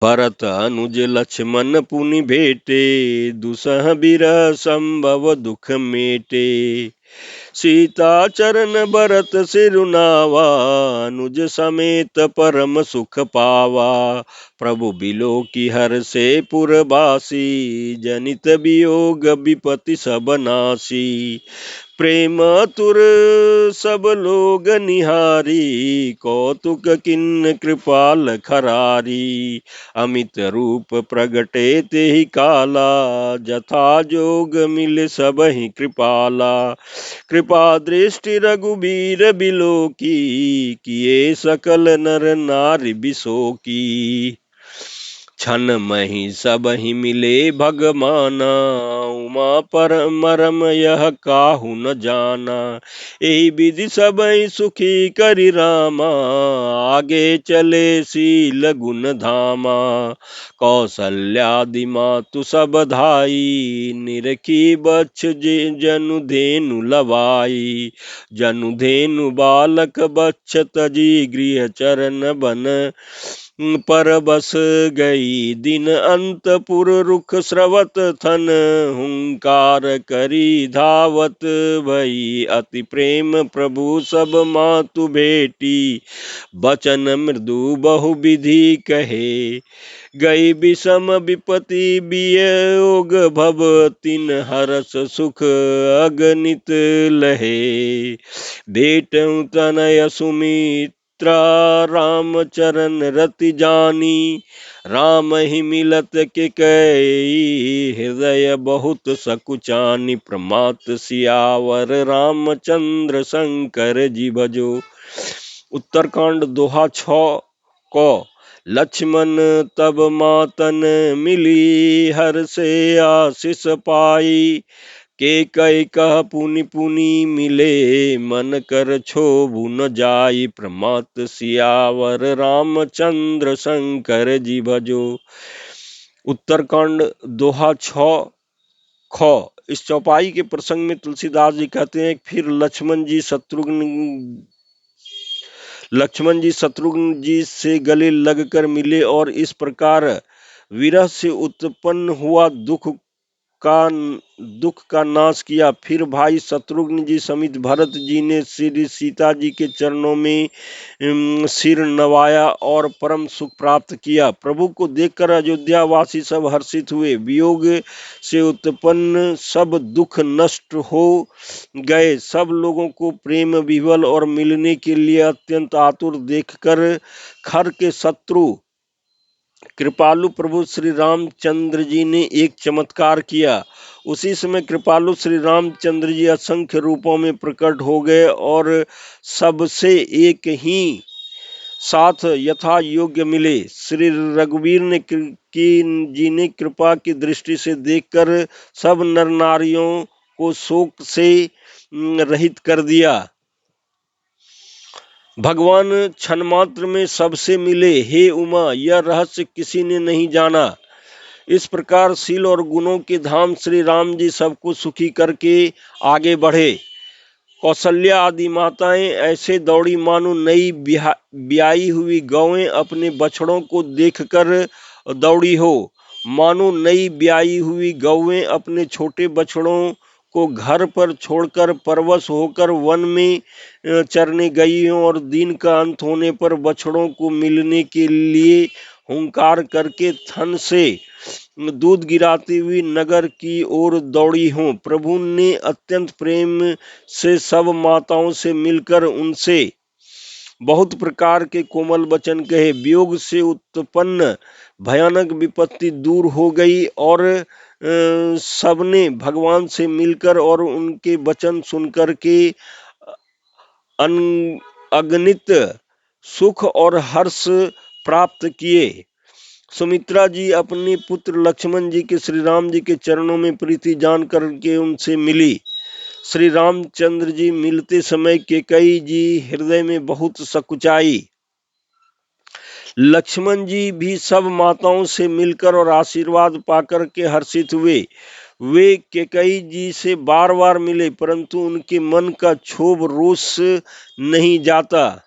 भरत अनुज लक्ष्मण पुनि भेटे, दुसह बिरह संभव दुख मेटे। सीता चरण भरत सिरुनावा, अनुज समेत परम सुख पावा। प्रभु बिलो की हर से पुरबासी, जनित वियोग विपति सब नासी। प्रेम तुर सब लोग निहारी, कौतुक किन्न कृपाल खरारी। अमित रूप प्रगटे ते ही काला, जथा जोग मिल सब ही कृपाला। कृपा दृष्टि रघुबीर बिलो की, किए सकल नर नारि बिसो की। छन मही सब ही मिले भगवाना, उमा पर मरम यह काहू न जाना। यही विधि सब ही सुखी करि रामा, आगे चले शील गुण धामा। कौसल्यादि मातु सब धाई, निरखी बछ जनु धेनु लवाई। जनु धेनु बालक बच्छ तजी, गृह चरण बन पर बस गई। दिन अंतपुर रुख स्रवत थन, हुंकार करी धावत भई। अति प्रेम प्रभु सब मातु भेटी, बचन मृदु बहु विधि कहे। गई विषम विपति वियोग भव, तिन हरस सुख अगणित लहे। भेटऊं तनय सुमित्रा, राम चरण रति जानी। राम ही मिलत के कई, हृदय बहुत सकुचानी। प्रमात सियावर रामचंद्र शंकर जी भजो। उत्तरकांड दोहा 6 को। लक्ष्मण तब मातन मिली, हर से आशीष पाई। के कई कह पुनि पुनि मिले, मन कर छोभु न जाई। प्रमात सियावर रामचंद्र शंकर जी भजो। उत्तरकांड दोहा 6 ख। इस चौपाई के प्रसंग में तुलसीदास जी कहते हैं, फिर लक्ष्मण जी शत्रुघ्न जी से गले लगकर मिले और इस प्रकार विरह से उत्पन्न हुआ दुख का नाश किया। फिर भाई शत्रुघ्न जी समेत भरत जी ने श्री सीता जी के चरणों में सिर नवाया और परम सुख प्राप्त किया। प्रभु को देखकर अयोध्या वासी सब हर्षित हुए। वियोग से उत्पन्न सब दुख नष्ट हो गए। सब लोगों को प्रेम विह्वल और मिलने के लिए अत्यंत आतुर देखकर खर के शत्रु कृपालु प्रभु श्री रामचंद्र जी ने एक चमत्कार किया। उसी समय कृपालु श्री रामचंद्र जी असंख्य रूपों में प्रकट हो गए और सबसे एक ही साथ यथा योग्य मिले। श्री रघुवीर जी ने कृपा की दृष्टि से देखकर सब नर नारियों को शोक से रहित कर दिया। भगवान क्षण मात्र में सबसे मिले। हे उमा, यह रहस्य किसी ने नहीं जाना। इस प्रकार शील और गुणों के धाम श्री राम जी सबको सुखी करके आगे बढ़े। कौशल्या आदि माताएं ऐसे दौड़ी मानो नई ब्याई हुई गौएं अपने बछड़ों को देखकर दौड़ी हो। मानो नई ब्याई हुई गौएं अपने छोटे बछड़ों को घर पर छोड़कर परवश होकर वन में चरने गई हों और दिन का अंत होने पर बछड़ों को मिलने के लिए हुंकार करके थन से दूध गिराती हुई नगर की ओर दौड़ी हों। प्रभु ने अत्यंत प्रेम से सब माताओं से मिलकर उनसे बहुत प्रकार के कोमल वचन कहे। वियोग से उत्पन्न भयानक विपत्ति दूर हो गई और सबने भगवान से मिलकर और उनके वचन सुनकर के अगणित सुख और हर्ष प्राप्त किए। सुमित्रा जी अपने पुत्र लक्ष्मण जी के श्री राम जी के चरणों में प्रीति जान करके उनसे मिली। श्री रामचंद्र जी मिलते समय कैकेयी जी हृदय में बहुत सकुचाई। लक्ष्मण जी भी सब माताओं से मिलकर और आशीर्वाद पाकर के हर्षित हुए। वे कैकेयी जी से बार बार मिले, परंतु उनके मन का क्षोभ रोष नहीं जाता।